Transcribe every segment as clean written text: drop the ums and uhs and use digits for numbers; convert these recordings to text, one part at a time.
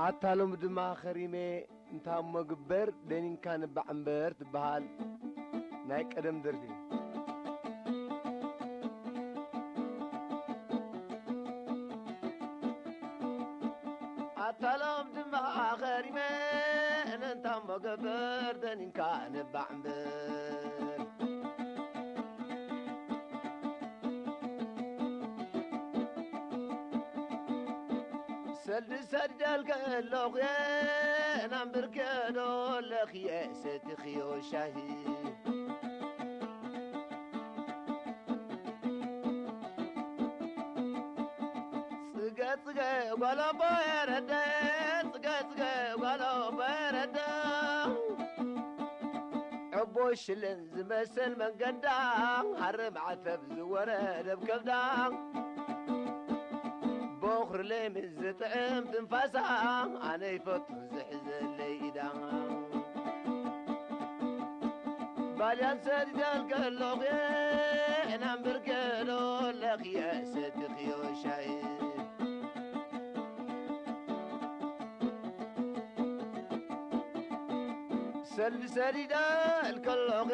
عتالم دما خريمي انتا مقبر دينين كان بعمبر تبهال نايك ادم درفي عتالم دما خريمي انتا مقبر دينين كان بعمبر سلد سجل كاللوغ يا نمبر كالو لخي ستخيو شاهي سقا سقا ولا بيردا سقا سقا ولا بيردا عبوش لنز مسل من قدام حرم عتب زورد بكبدام بخر لي من زطعم تنفاسا أنا يفوت زحزن ليدا باليان سد الكلوغ نام بركلو لخيا صدقي وشايف سل سريدا الكلوغ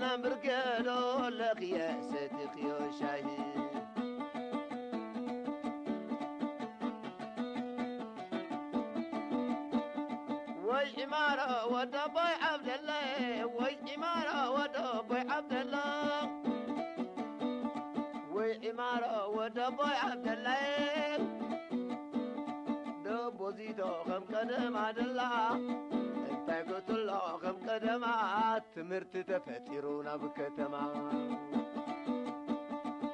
نام بركلو لخيا صدقي وشايف وي إمارة ودبي عبد الله وي إمارة ودبي عبد الله وي إمارة ودبي عبد الله دبو زيدو خم قدم عبد الله انت قلت الله خم قدمات تمرت تفتيرونا بكتما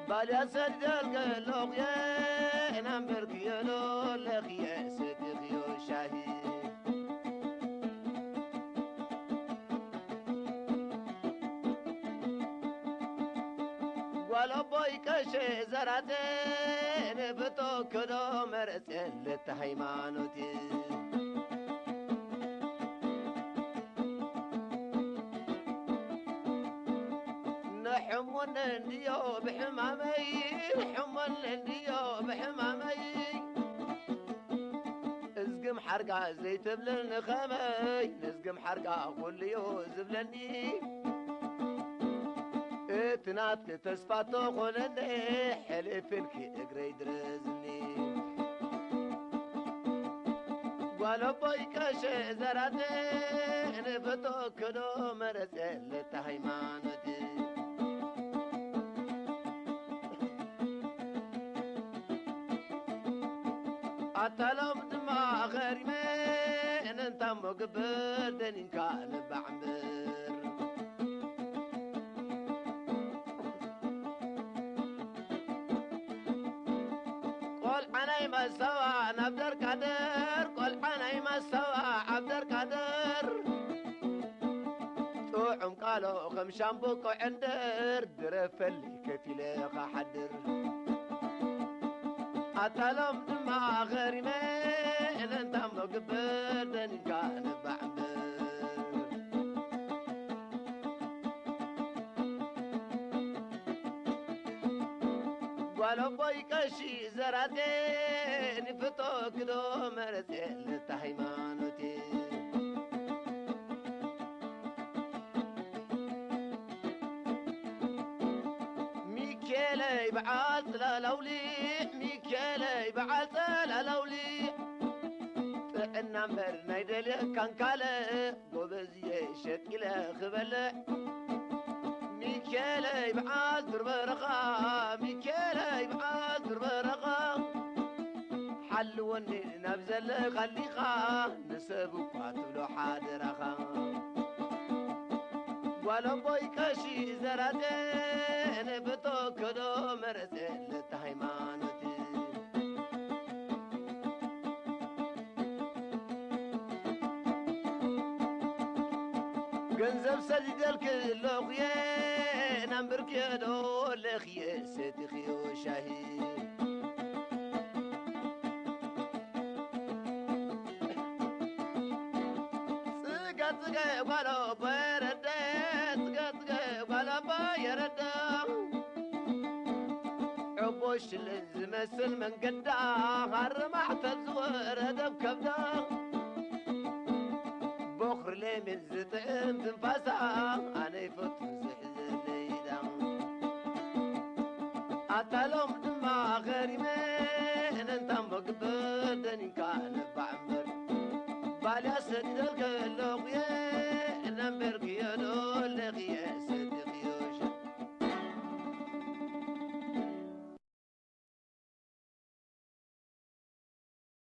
بالي أسد القلوق يا نمبرك يلو لخي صديقي وشاهي ولا بويك شي زرعتين بتوكلو مرسل لتهيمانوتي نحمون انديو بحمامي نحمون انديو بحمامي ازقم حرقة زيت بلن خامي نزقم حرقة كل يوم زبلني اتنات تسفاتو خلني حلف الكي اقري درزني ولا بويك شي زراتي نفتو كدو مرسل تهيمانتي اتلم دما غريمين انت مقبر دنين كان بعمر حناي ما سوا نبدر قدر قل حناي ما سوا عبدر قدر طوعم قالوا خمشان بوكو عندر درف اللي كفيلة حدر أتلم دماغ غريمين انت مقبر دني كان بعمر ولو بويك شي زرعتين فتوك دو مرسل تهيمانوتي ميكيلي بعال لولي ميكيلي بعال لولي فعنا مرنا يدلي كان كاله قوبزي شكله خبله ميكيلي بعذر برقا ميكيلي بعذر برقا حلوني نبزل خليقا نسبك واتبلو حادرقا ولو بويك شي زراتين بتوكدو مرسل تهيمانتي ገንዘብ ሰዲደልክ ለኽየ ናምብርክ የዶ ለኽየ ሰትኽዮ ሻሂ ጽጋ ጽጋ ጓሎ በረደ ጽጋ ጽጋ ጓሎ በረደ عبو وش زمسل من قدا هرمعت الزور دب كبدا بخر لي من زطعم تنفاسا أنا يفوت زحزر ليدا أتلوم دما غيري من انتم بقبر دني كان بعمر بالي أسد الكلو